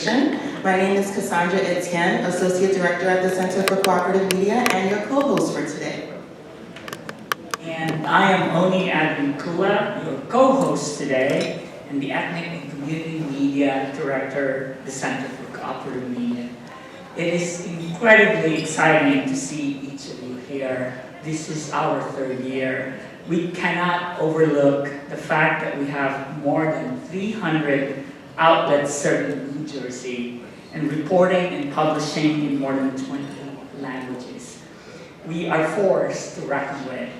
Communication. My name is Cassandra Etienne, Associate Director at the Center for Cooperative Media, and your co-host for today. And I am Oni Advincula, your co-host today, and the Ethnic and Community Media Director at the Center for Cooperative Media. It is incredibly exciting to see each of you here. This is our third year. We cannot overlook the fact that we have more than 300 outlets serving New Jersey and reporting and publishing in more than 20 languages. We are forced to reckon with.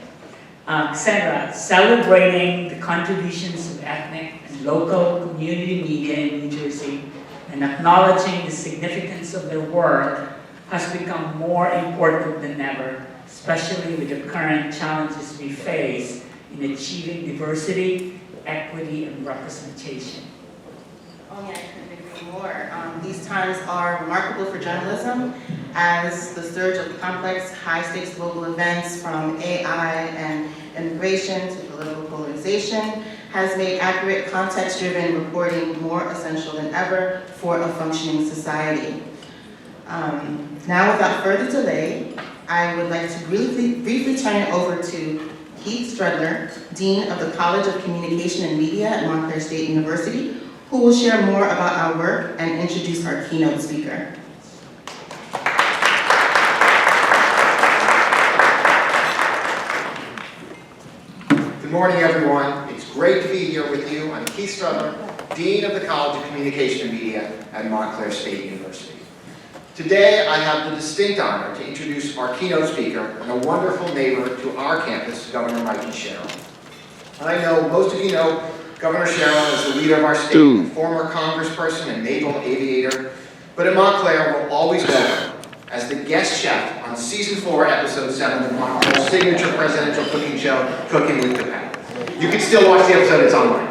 Cassandra, celebrating the contributions of ethnic and local community media in New Jersey and acknowledging the significance of their work has become more important than ever, especially with the current challenges we face in achieving diversity, equity, and representation. Oh yeah, I couldn't agree more. These times are remarkable for journalism as the surge of complex, high-stakes global events from AI and immigration to political polarization has made accurate, context-driven reporting more essential than ever for a functioning society. Now, without further delay, I would like to briefly turn it over to Keith Strudler, Dean of the College of Communication and Media at Montclair State University, who will share more about our work and introduce our keynote speaker. Good morning, everyone. It's great to be here with you. I'm Keith Strudler, Dean of the College of Communication and Media at Montclair State University. Today, I have the distinct honor to introduce our keynote speaker and a wonderful neighbor to our campus, Governor Mikie Sherrill. I know most of you know Governor Sherrill is the leader of our state, former congressperson and naval aviator, but at Montclair, we'll always know her as the guest chef on season 4, episode 7 of Montclair's signature presidential cooking show, Cooking with the Pound. You can still watch the episode, it's online.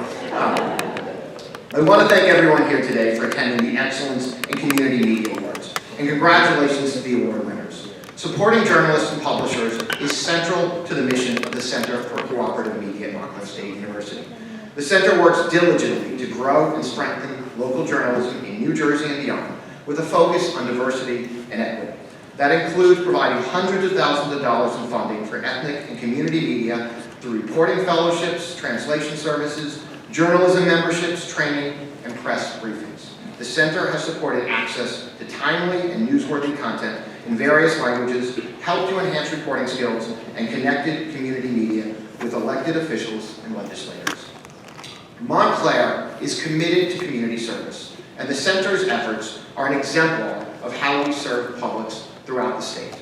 I want to thank everyone here today for attending the Excellence in Community Media Awards, and congratulations to the award winners. Supporting journalists and publishers is central to the mission of the Center for Cooperative Media at Montclair State University. The center works diligently to grow and strengthen local journalism in New Jersey and beyond, with a focus on diversity and equity. That includes providing hundreds of thousands of dollars in funding for ethnic and community media through reporting fellowships, translation services, journalism memberships, training, and press briefings. The center has supported access to timely and newsworthy content in various languages, helped to enhance reporting skills, and connected community media with elected officials and legislators. Montclair is committed to community service, and the center's efforts are an exemplar of how we serve publics throughout the state.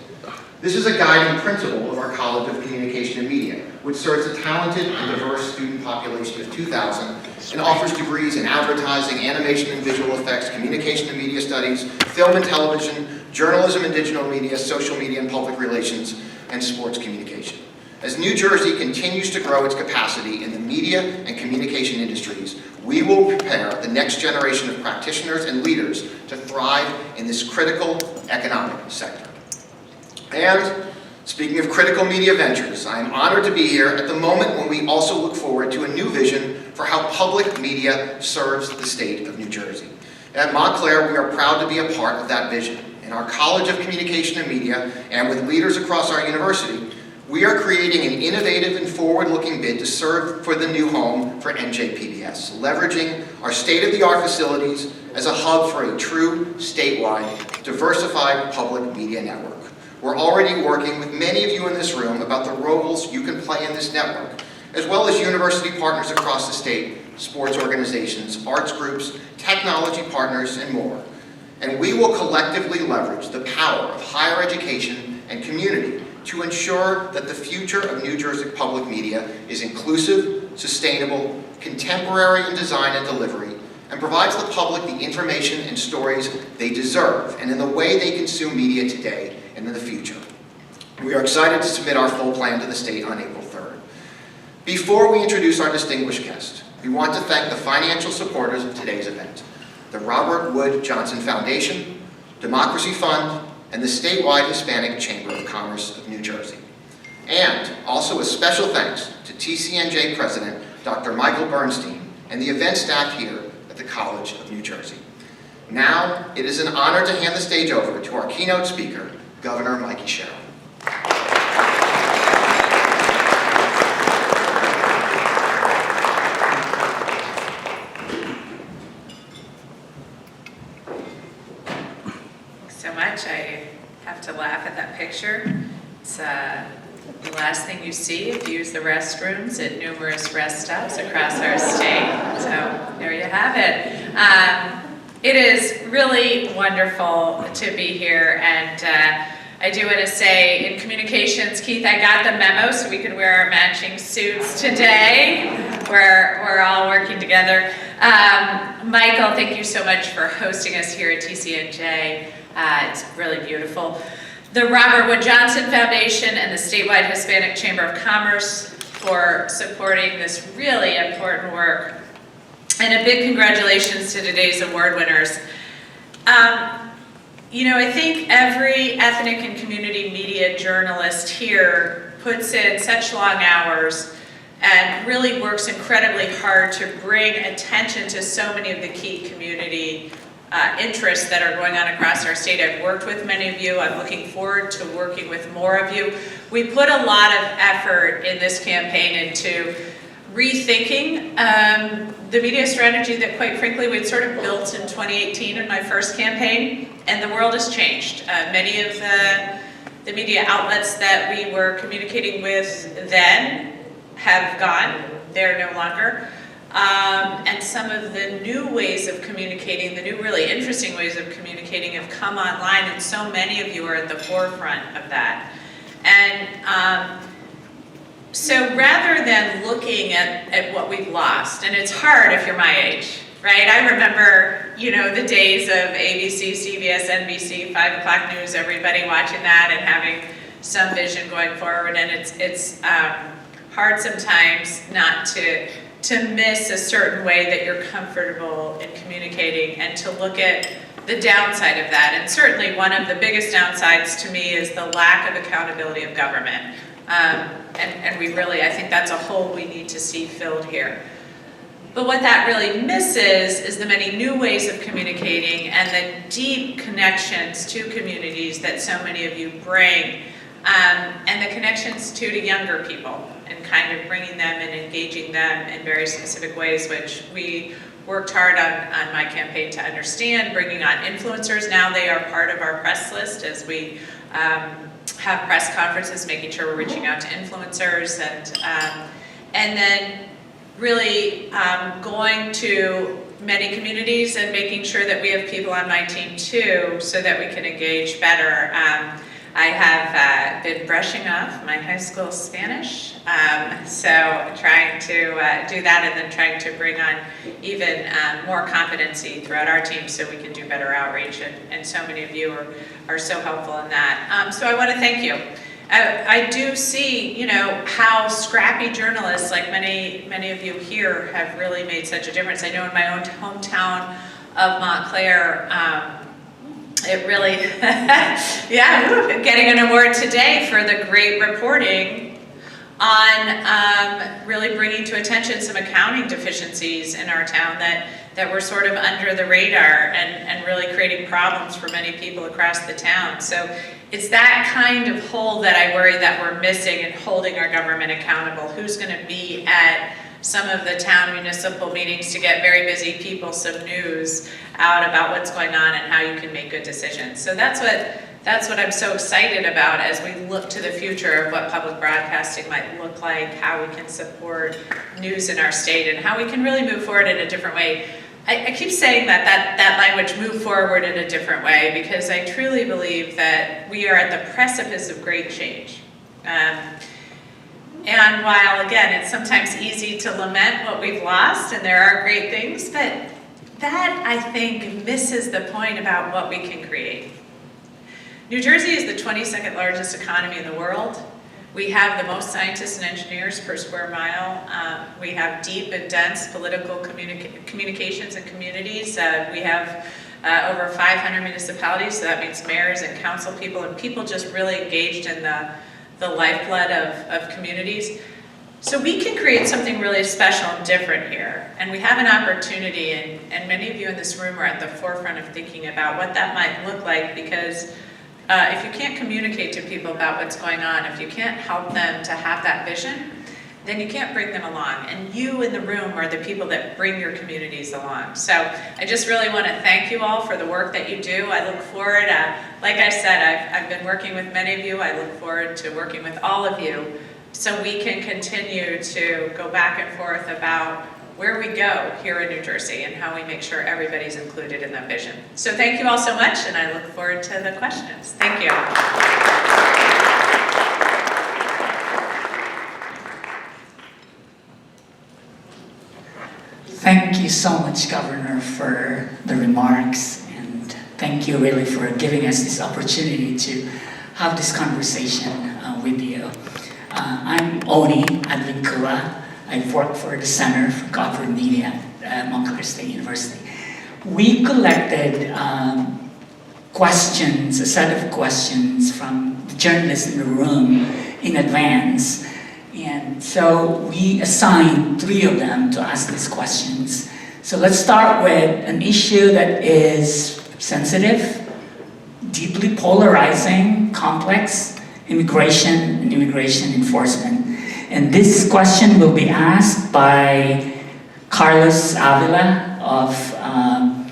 This is a guiding principle of our College of Communication and Media, which serves a talented and diverse student population of 2,000 and offers degrees in advertising, animation and visual effects, communication and media studies, film and television, journalism and digital media, social media and public relations, and sports communication. As New Jersey continues to grow its capacity in the media and communication industries, we will prepare the next generation of practitioners and leaders to thrive in this critical economic sector. And speaking of critical media ventures, I am honored to be here at the moment when we also look forward to a new vision for how public media serves the state of New Jersey. At Montclair, we are proud to be a part of that vision. In our College of Communication and Media, and with leaders across our university, we are creating an innovative and forward-looking bid to serve for the new home for NJPBS, leveraging our state-of-the-art facilities as a hub for a true, statewide, diversified public media network. We're already working with many of you in this room about the roles you can play in this network, as well as university partners across the state, sports organizations, arts groups, technology partners, and more. And we will collectively leverage the power of higher education and community to ensure that the future of New Jersey public media is inclusive, sustainable, contemporary in design and delivery, and provides the public the information and stories they deserve, and in the way they consume media today and in the future. We are excited to submit our full plan to the state on April 3rd. Before we introduce our distinguished guest, we want to thank the financial supporters of today's event, the Robert Wood Johnson Foundation, Democracy Fund, and the statewide Hispanic Chamber of Commerce of New Jersey. And also a special thanks to TCNJ President Dr. Michael Bernstein and the event staff here at the College of New Jersey. Now, it is an honor to hand the stage over to our keynote speaker, Governor Mikie Sherrill. Thanks so much. I have to laugh at that picture. It's the last thing you see if you use the restrooms at numerous rest stops across our state. So there you have it. It is really wonderful to be here, and I do want to say in communications, Keith, I got the memo so we could wear our matching suits today. We're all working together. Michael, thank you so much for hosting us here at TCNJ. It's really beautiful. The Robert Wood Johnson Foundation and the Statewide Hispanic Chamber of Commerce for supporting this really important work. And a big congratulations to today's award winners. You know, I think every ethnic and community media journalist here puts in such long hours and really works incredibly hard to bring attention to so many of the key community interests that are going on across our state. I've worked with many of you. I'm looking forward to working with more of you. We put a lot of effort in this campaign into rethinking the media strategy that, quite frankly, we'd sort of built in 2018 in my first campaign, and the world has changed. Many of the media outlets that we were communicating with then have gone. They're no longer. And some of the new ways of communicating, the new really interesting ways of communicating have come online, and so many of you are at the forefront of that. And so rather than looking at what we've lost, and it's hard if you're my age, right? I remember, you know, the days of ABC, CBS, NBC, 5 o'clock news, everybody watching that and having some vision going forward, and it's hard sometimes not to miss a certain way that you're comfortable in communicating and to look at the downside of that. And certainly one of the biggest downsides to me is the lack of accountability of government. And we really, I think that's a hole we need to see filled here. But what that really misses is the many new ways of communicating and the deep connections to communities that so many of you bring, and the connections to younger people, and kind of bringing them and engaging them in very specific ways, which we worked hard on my campaign to understand, bringing on influencers. Now they are part of our press list as we have press conferences, making sure we're reaching out to influencers, and then really going to many communities and making sure that we have people on my team too, so that we can engage better. I have been brushing off my high school Spanish, so trying to do that, and then trying to bring on even more competency throughout our team so we can do better outreach, and so many of you are so helpful in that. So I want to thank you. I do see, you know, how scrappy journalists, like many of you here, have really made such a difference. I know in my own hometown of Montclair, it really, yeah, getting an award today for the great reporting on really bringing to attention some accounting deficiencies in our town that were sort of under the radar and really creating problems for many people across the town. So it's that kind of hole that I worry that we're missing in holding our government accountable. Who's going to be at some of the town municipal meetings to get very busy people some news out about what's going on and how you can make good decisions. So that's what I'm so excited about as we look to the future of what public broadcasting might look like, how we can support news in our state, and how we can really move forward in a different way. I keep saying that language, move forward in a different way, because I truly believe that we are at the precipice of great change. And while, again, it's sometimes easy to lament what we've lost, and there are great things, but that, I think, misses the point about what we can create. New Jersey is the 22nd largest economy in the world. We have the most scientists and engineers per square mile. We have deep and dense political communications and communities. We have over 500 municipalities, so that means mayors and council people, and people just really engaged in the lifeblood of communities. So we can create something really special and different here. And we have an opportunity, and many of you in this room are at the forefront of thinking about what that might look like, because if you can't communicate to people about what's going on, if you can't help them to have that vision, then you can't bring them along. And you in the room are the people that bring your communities along. So I just really want to thank you all for the work that you do. I look forward, like I said, I've been working with many of you. I look forward to working with all of you so we can continue to go back and forth about where we go here in New Jersey and how we make sure everybody's included in that vision. So thank you all so much, and I look forward to the questions. Thank you. Thank you so much, Governor, for the remarks, and thank you really for giving us this opportunity to have this conversation with you. I'm Oni Advincula. I work for the Center for Cooperative Media at Montclair State University. We collected questions, a set of questions from the journalists in the room in advance. And so we assigned 3 of them to ask these questions. So let's start with an issue that is sensitive, deeply polarizing, complex, immigration and immigration enforcement. And this question will be asked by Carlos Avila of El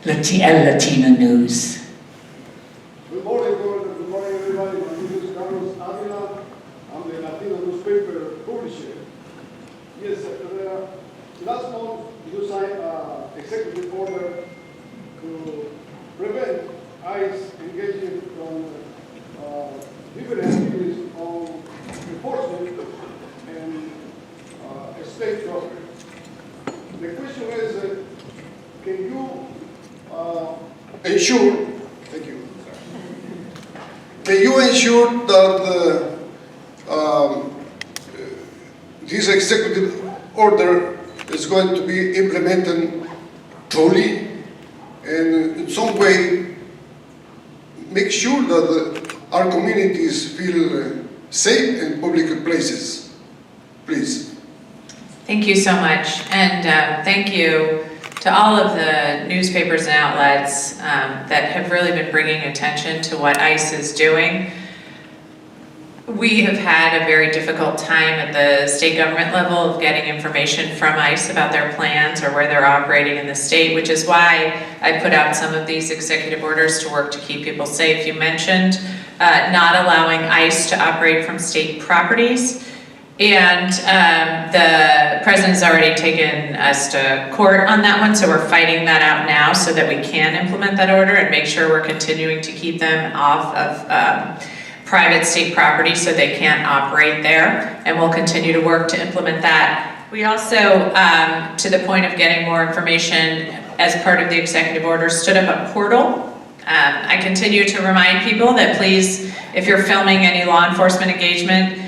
Latino News. Good morning, Governor. Good morning, everybody. My name is Carlos Avila. I'm the Latino newspaper publisher. Yes, last month you signed an executive order to prevent ICE engaging from different activities on enforcement and state property. The question is, can you ensure, thank you, can you ensure that this executive order is going to be implemented truly and in some way make sure that our communities feel safe in public places? Please. Thank you so much, and thank you to all of the newspapers and outlets that have really been bringing attention to what ICE is doing. We have had a very difficult time at the state government level of getting information from ICE about their plans or where they're operating in the state, which is why I put out some of these executive orders to work to keep people safe. You mentioned not allowing ICE to operate from state properties. And the president's already taken us to court on that one, so we're fighting that out now so that we can implement that order and make sure we're continuing to keep them off of private state property so they can't operate there. And we'll continue to work to implement that. We also, to the point of getting more information, as part of the executive order, stood up a portal. I continue to remind people that please, if you're filming any law enforcement engagement,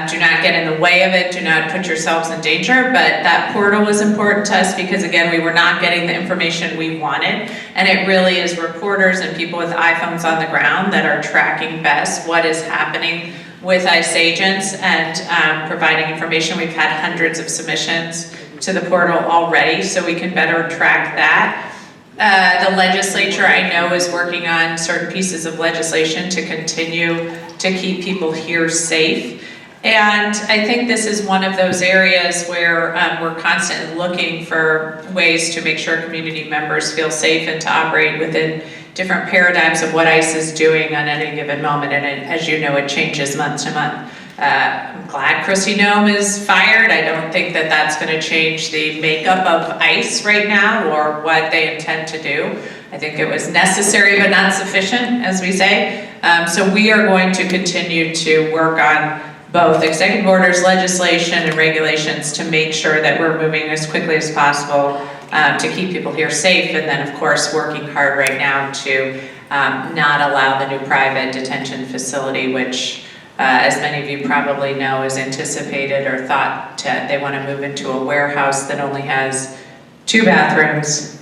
do not get in the way of it, do not put yourselves in danger, but that portal was important to us because, again, we were not getting the information we wanted, and it really is reporters and people with iPhones on the ground that are tracking best what is happening with ICE agents and providing information. We've had hundreds of submissions to the portal already, so we can better track that. The legislature, I know, is working on certain pieces of legislation to continue to keep people here safe. And I think this is one of those areas where we're constantly looking for ways to make sure community members feel safe and to operate within different paradigms of what ICE is doing on any given moment. And as you know, it changes month to month. I'm glad Kristi Noem is fired. I don't think that that's going to change the makeup of ICE right now or what they intend to do. I think it was necessary but not sufficient, as we say. So we are going to continue to work on both executive orders, legislation, and regulations to make sure that we're moving as quickly as possible to keep people here safe, and then of course working hard right now to not allow the new private detention facility, which as many of you probably know is anticipated or thought they want to move into a warehouse that only has 2 bathrooms,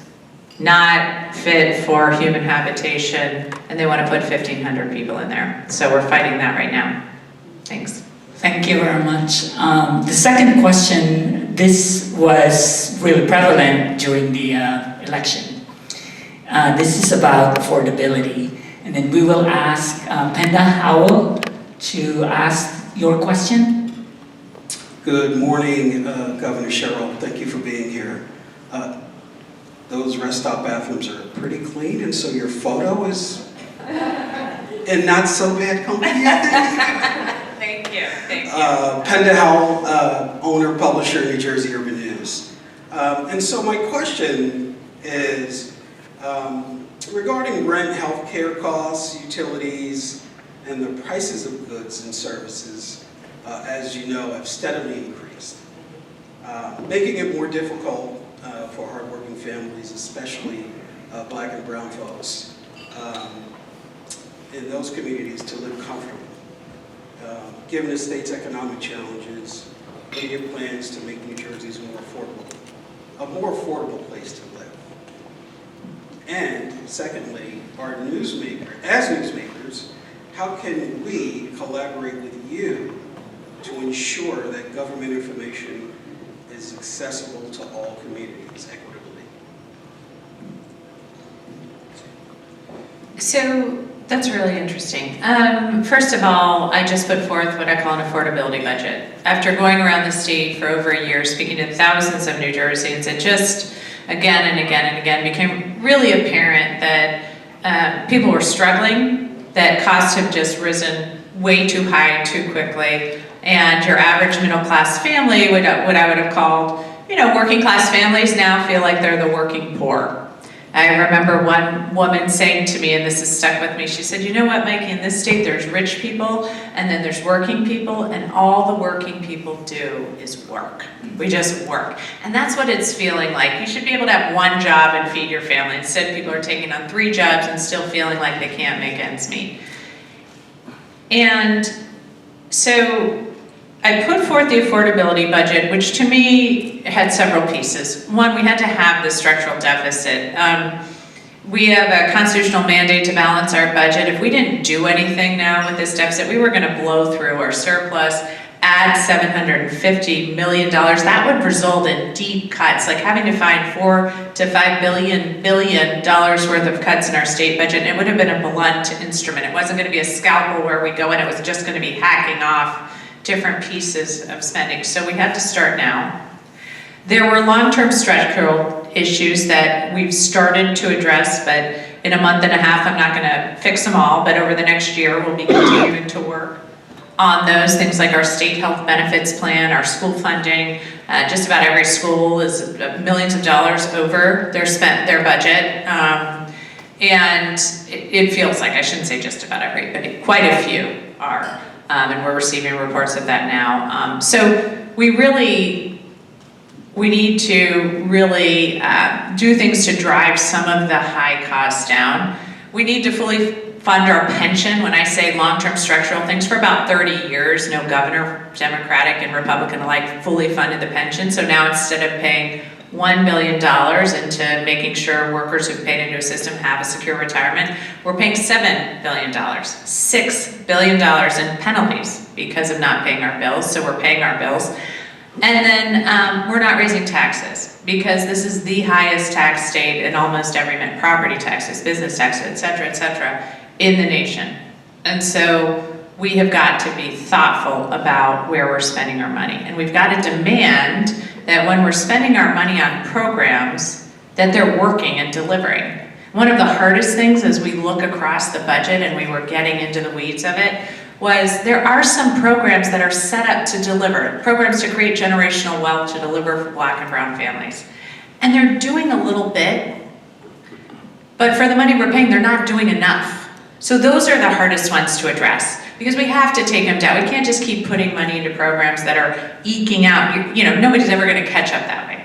not fit for human habitation, and they want to put 1,500 people in there. So we're fighting that right now. Thanks. Thank you very much. The second question, this was really prevalent during the election. This is about affordability. And then we will ask Penda Howell to ask your question. Good morning, Governor Sherrill. Thank you for being here. Those rest stop bathrooms are pretty clean, and so your photo is in not so bad company, I think. Thank you, thank you. Penda Howell, owner, publisher, New Jersey Urban News. And so my question is regarding rent, healthcare costs, utilities, and the prices of goods and services, as you know, have steadily increased, making it more difficult for hardworking families, especially Black and brown folks, in those communities to live comfortably. Given the state's economic challenges, what are your plans to make New Jersey's a more affordable place to live? And secondly, as newsmakers, how can we collaborate with you to ensure that government information is accessible to all communities equitably? So that's really interesting. First of all, I just put forth what I call an affordability budget. After going around the state for over a year, speaking to thousands of New Jerseyans, it just again and again and again became really apparent that people were struggling, that costs have just risen way too high too quickly, and your average middle class family, what I would have called, working class families now feel like they're the working poor. I remember one woman saying to me, and this has stuck with me, she said, you know what, Mikey, in this state there's rich people and then there's working people, and all the working people do is work. We just work. And that's what it's feeling like. You should be able to have one job and feed your family. Instead, people are taking on 3 jobs and still feeling like they can't make ends meet. And so I put forth the affordability budget, which to me had several pieces. One, we had to have the structural deficit. We have a constitutional mandate to balance our budget. If we didn't do anything now with this deficit, we were going to blow through our surplus, add $750 million. That would result in deep cuts, like having to find $4 to $5 billion worth of cuts in our state budget. And it would have been a blunt instrument. It wasn't going to be a scalpel where we go in. It was just going to be hacking off different pieces of spending. So we had to start now. There were long-term structural issues that we've started to address, but in a month and a half, I'm not gonna fix them all, but over the next year, we'll be continuing to work on those things like our state health benefits plan, our school funding. Just about every school is millions of dollars over their budget. And it feels like, I shouldn't say just about every, but quite a few are. And we're receiving reports of that now. So we need to really do things to drive some of the high costs down. We need to fully fund our pension. When I say long-term structural things, for about 30 years, no governor, Democratic and Republican alike, fully funded the pension. So now instead of paying $1 billion into making sure workers who've paid into a system have a secure retirement, we're paying $7 billion, $6 billion in penalties because of not paying our bills, so we're paying our bills. And then we're not raising taxes because this is the highest tax state in almost every property taxes, business taxes, et cetera, in the nation. And so we have got to be thoughtful about where we're spending our money. And we've got to demand that when we're spending our money on programs, that they're working and delivering. One of the hardest things as we look across the budget and we were getting into the weeds of it was there are some programs that are set up to deliver, programs to create generational wealth to deliver for Black and brown families. And they're doing a little bit, but for the money we're paying, they're not doing enough. So those are the hardest ones to address because we have to take them down. We can't just keep putting money into programs that are eking out. Nobody's ever going to catch up that way.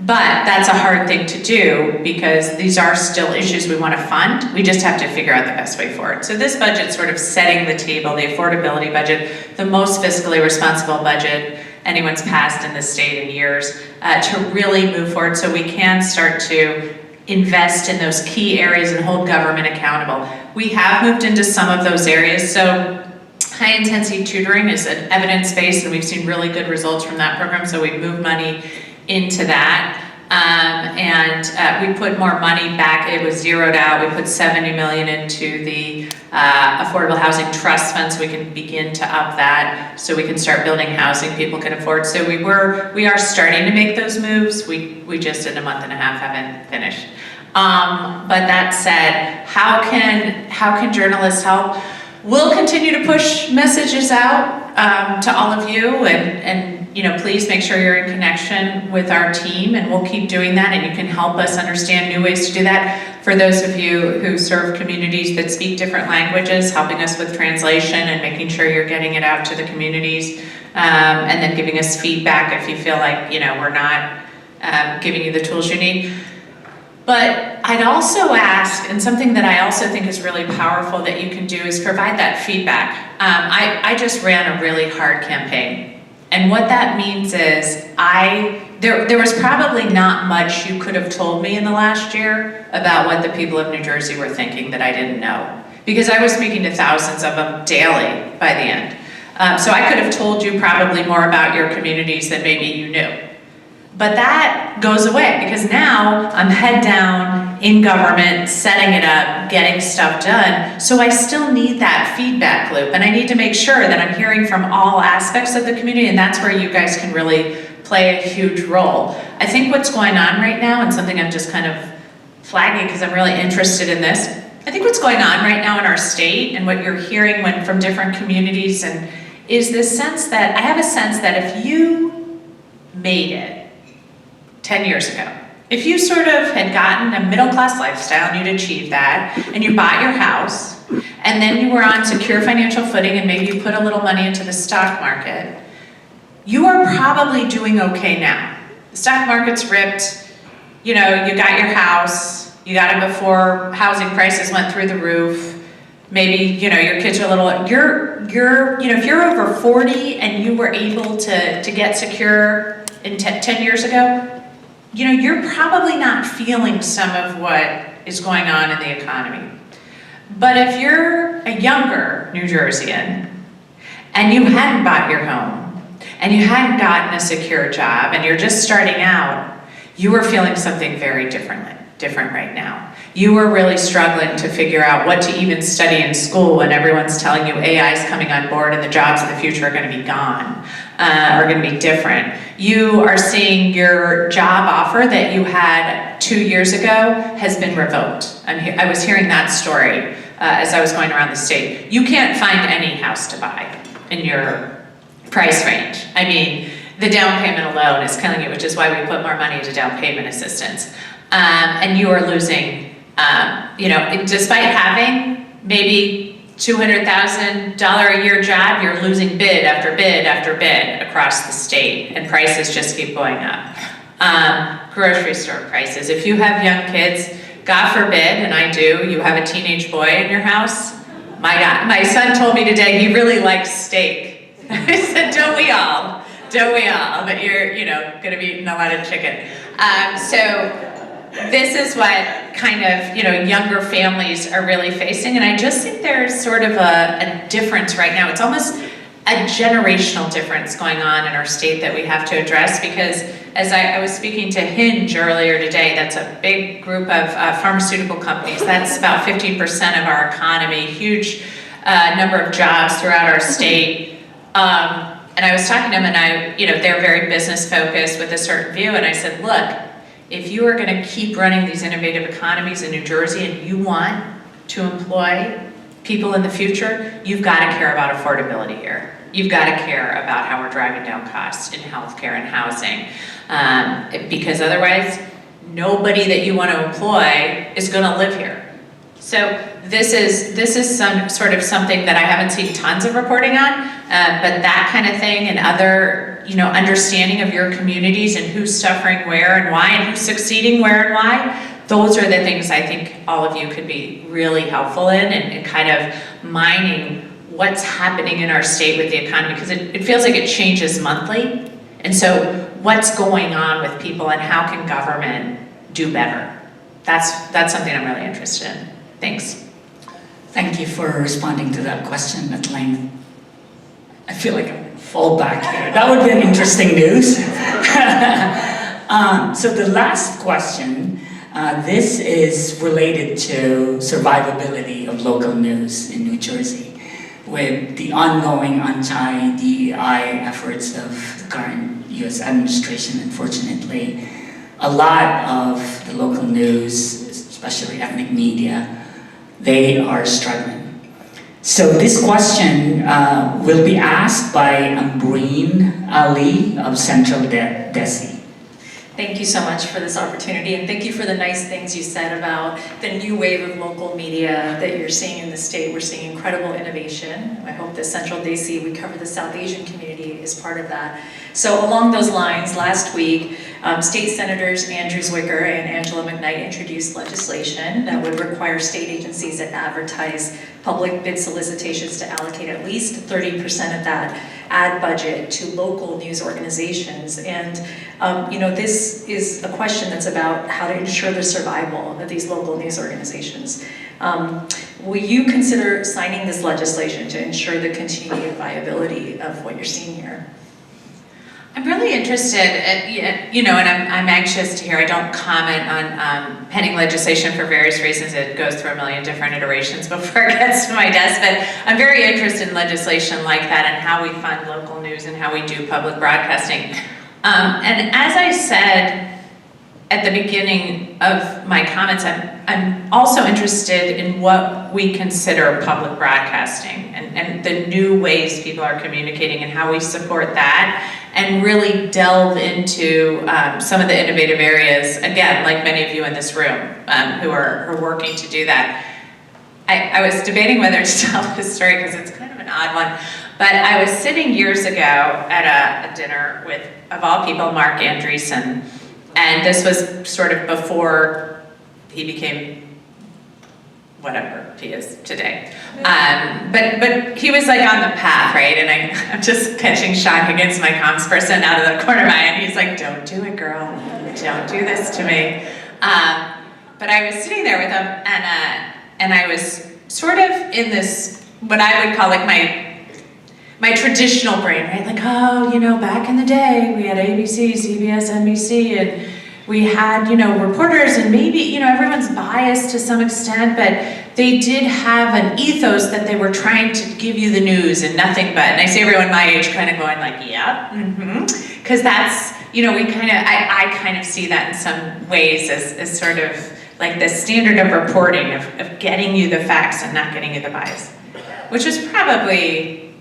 But that's a hard thing to do because these are still issues we want to fund. We just have to figure out the best way forward. So this budget's sort of setting the table, the affordability budget, the most fiscally responsible budget anyone's passed in this state in years, to really move forward so we can start to invest in those key areas and hold government accountable. We have moved into some of those areas. So high-intensity tutoring is an evidence-based, and we've seen really good results from that program, so we moved money into that. We put more money back. It was zeroed out. We put $70 million into the Affordable Housing Trust Fund, so we can begin to up that, so we can start building housing people can afford. So we are starting to make those moves. We just in a month and a half haven't finished. But that said, how can journalists help? We'll continue to push messages out to all of you, and please make sure you're in connection with our team, and we'll keep doing that, and you can help us understand new ways to do that. For those of you who serve communities that speak different languages, helping us with translation and making sure you're getting it out to the communities, and then giving us feedback if you feel like we're not giving you the tools you need. But I'd also ask, and something that I also think is really powerful that you can do is provide that feedback. I just ran a really hard campaign. And what that means is there was probably not much you could have told me in the last year about what the people of New Jersey were thinking that I didn't know. Because I was speaking to thousands of them daily by the end. So I could have told you probably more about your communities than maybe you knew. But that goes away because now I'm head down in government, setting it up, getting stuff done. So I still need that feedback loop, and I need to make sure that I'm hearing from all aspects of the community, and that's where you guys can really play a huge role. I think what's going on right now, and something I'm just kind of flagging because I'm really interested in this, I think what's going on right now in our state and what you're hearing from different communities is this sense that, I have a sense that if you made it 10 years ago, if you sort of had gotten a middle-class lifestyle and you'd achieved that, and you bought your house, and then you were on secure financial footing and maybe you put a little money into the stock market, you are probably doing okay now. The stock market's ripped, you got your house, you got it before housing prices went through the roof, maybe, your kids are little, if you're over 40 and you were able to get secure in 10 years ago, you're probably not feeling some of what is going on in the economy. But if you're a younger New Jerseyan and you hadn't bought your home and you hadn't gotten a secure job and you're just starting out, you are feeling something very different right now. You are really struggling to figure out what to even study in school when everyone's telling you AI is coming on board and the jobs of the future are going to be gone, are going to be different. You are seeing your job offer that you had 2 years ago has been revoked. I was hearing that story as I was going around the state. You can't find any house to buy in your price range. I mean, the down payment alone is killing you, which is why we put more money into down payment assistance. And you are losing, despite having maybe $200,000 a year job, you're losing bid after bid after bid across the state, and prices just keep going up. Grocery store prices. If you have young kids, God forbid, and I do, you have a teenage boy in your house. My God, my son told me today he really likes steak. I said, don't we all? But you're, going to be eating a lot of chicken. So this is what kind of, younger families are really facing. And I just think there's sort of a difference right now. It's almost a generational difference going on in our state that we have to address, because as I was speaking to Hinge earlier today, that's a big group of pharmaceutical companies. That's about 50% of our economy, huge number of jobs throughout our state. And I was talking to them, and they're very business focused with a certain view. And I said, look, if you are going to keep running these innovative economies in New Jersey and you want to employ people in the future, you've got to care about affordability here. You've got to care about how we're driving down costs in healthcare and housing. Because otherwise, nobody that you want to employ is going to live here. So this is some sort of something that I haven't seen tons of reporting on, but that kind of thing and other, understanding of your communities and who's suffering where and why and who's succeeding where and why, those are the things I think all of you could be really helpful in and kind of mining what's happening in our state with the economy, because it feels like it changes monthly. And so what's going on with people and how can government do better? That's something I'm really interested in. Thanks. Thank you for responding to that question at length. I feel like I'm in fallback here. That would be an interesting news. So the last question, this is related to survivability of local news in New Jersey. With the ongoing anti-DEI efforts of the current US administration, unfortunately, a lot of the local news, especially ethnic media, they are struggling. So this question will be asked by Ambreen Ali of Central Desi. Thank you so much for this opportunity, and thank you for the nice things you said about the new wave of local media that you're seeing in the state. We're seeing incredible innovation. I hope that Central DC, we cover the South Asian community, is part of that. So along those lines, last week, State Senators Andrew Zwicker and Angela McKnight introduced legislation that would require state agencies that advertise public bid solicitations to allocate at least 30% of that ad budget to local news organizations. And this is a question that's about how to ensure the survival of these local news organizations. Will you consider signing this legislation to ensure the continued viability of what you're seeing here? I'm really interested, and I'm anxious to hear. I don't comment on pending legislation for various reasons. It goes through a million different iterations before it gets to my desk, but I'm very interested in legislation like that and how we fund local news and how we do public broadcasting. And as I said at the beginning of my comments, I'm also interested in what we consider public broadcasting and the new ways people are communicating and how we support that, and really delve into some of the innovative areas, again, like many of you in this room who are working to do that. I was debating whether to tell this story because it's kind of an odd one, but I was sitting years ago at a dinner with, of all people, Mark Andreessen, and this was sort of before he became whatever he is today. But he was like on the path, right? And I'm just catching Sean Higgins, my comms person, out of the corner of my eye, and he's like, "Don't do it, girl. Don't do this to me." But I was sitting there with him, and I was sort of in this, what I would call like my traditional brain, right? Like, back in the day, we had ABC, CBS, NBC, and we had, reporters, and maybe, everyone's biased to some extent, but they did have an ethos that they were trying to give you the news and nothing but. And I see everyone my age kind of going like, yeah, because that's, I kind of see that in some ways as sort of like the standard of reporting, of getting you the facts and not getting you the bias, which was probably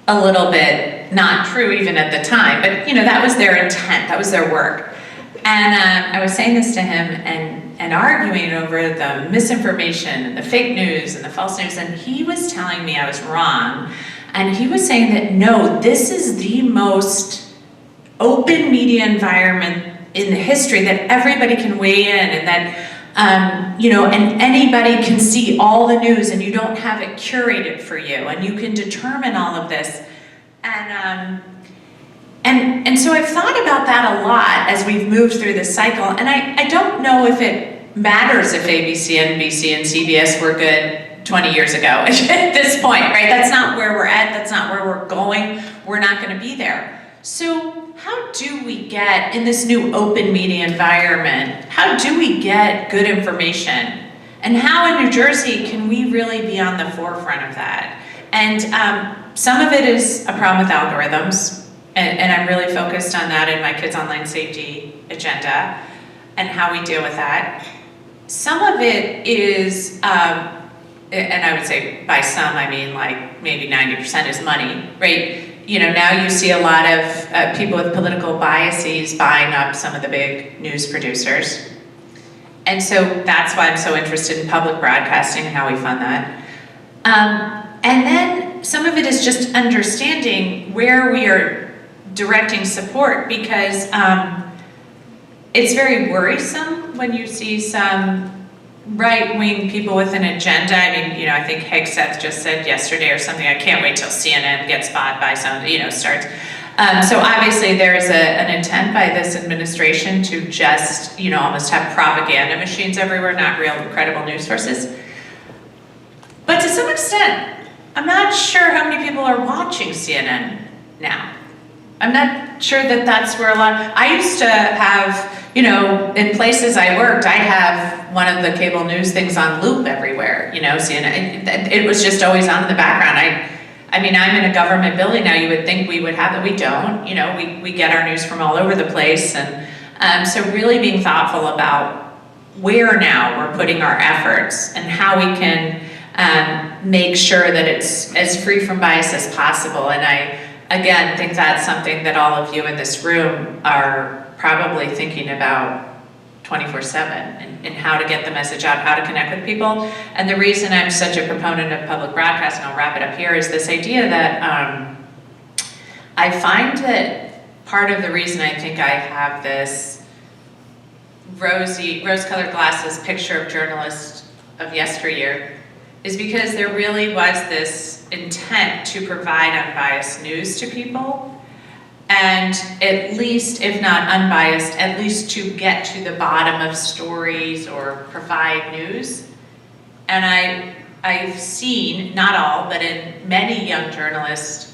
a little bit not true even at the time, but that was their intent, that was their work. And I was saying this to him and arguing over the misinformation and the fake news and the false news, and he was telling me I was wrong. And he was saying that no, this is the most open media environment in the history, that everybody can weigh in, and that and anybody can see all the news, and you don't have it curated for you, and you can determine all of this. And so I've thought about that a lot as we've moved through this cycle, and I don't know if it matters if ABC, NBC, and CBS were good 20 years ago at this point, right? That's not where we're at, that's not where we're going, we're not gonna be there. So how do we get, in this new open media environment, how do we get good information? And how in New Jersey can we really be on the forefront of that? And some of it is a problem with algorithms, and I'm really focused on that in my kids' online safety agenda and how we deal with that. Some of it is, and I would say by some, I mean like maybe 90% is money, right? Now you see a lot of people with political biases buying up some of the big news producers. And so that's why I'm so interested in public broadcasting and how we fund that. And then some of it is just understanding where we are directing support, because it's very worrisome when you see some right-wing people with an agenda. I mean, I think Hegseth just said yesterday or something, I can't wait till CNN gets bought by some, starts. So obviously there's an intent by this administration to just, almost have propaganda machines everywhere, not real credible news sources. But to some extent, I'm not sure how many people are watching CNN now. I'm not sure that that's where a lot, I used to have, you know, in places I worked, I'd have one of the cable news things on loop everywhere, you know, CNN, it was just always on in the background. I mean, I'm in a government building now, you would think we would have it, we don't, you know, we get our news from all over the place, and so really being thoughtful about where now we're putting our efforts and how we can make sure that it's as free from bias as possible. And I, again, think that's something that all of you in this room are probably thinking about 24/7 and how to get the message out, how to connect with people. And the reason I'm such a proponent of public broadcasting, I'll wrap it up here, is this idea that I find that part of the reason I think I have this rose-colored glasses picture of journalists of yesteryear is because there really was this intent to provide unbiased news to people, and at least, if not unbiased, at least to get to the bottom of stories or provide news. And I've seen, not all, but in many young journalists,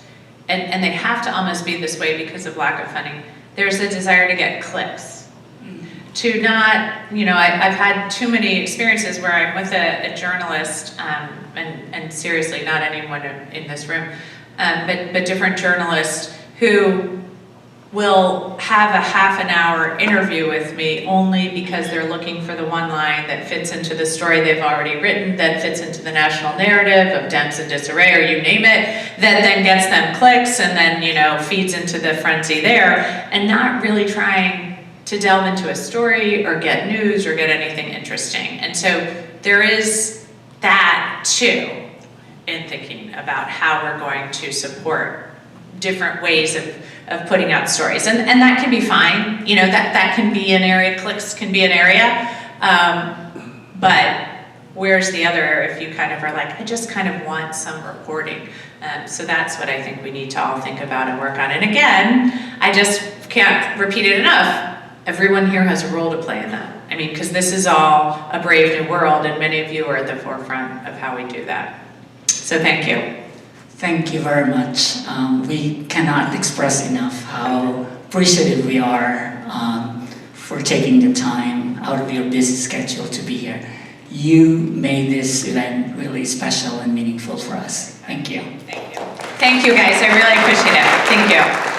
and they have to almost be this way because of lack of funding, there's a desire to get clicks. To not, you know, I've had too many experiences where I'm with a journalist, and seriously, not anyone in this room, but different journalists who will have a half an hour interview with me only because they're looking for the one line that fits into the story they've already written, that fits into the national narrative of Dems in disarray, or you name it, that then gets them clicks and then, you know, feeds into the frenzy there, and not really trying to delve into a story or get news or get anything interesting. And so there is that too in thinking about how we're going to support different ways of putting out stories. And that can be fine, you know, that can be an area, clicks can be an area, but where's the other area if you kind of are like, I just kind of want some reporting. So that's what I think we need to all think about and work on. And again, I just can't repeat it enough. Everyone here has a role to play in that. I mean, because this is all a brave new world, and many of you are at the forefront of how we do that. So thank you. Thank you very much. We cannot express enough how appreciative we are for taking the time out of your busy schedule to be here. You made this event really special and meaningful for us. Thank you. Thank you. Thank you, guys. I really appreciate it. Thank you.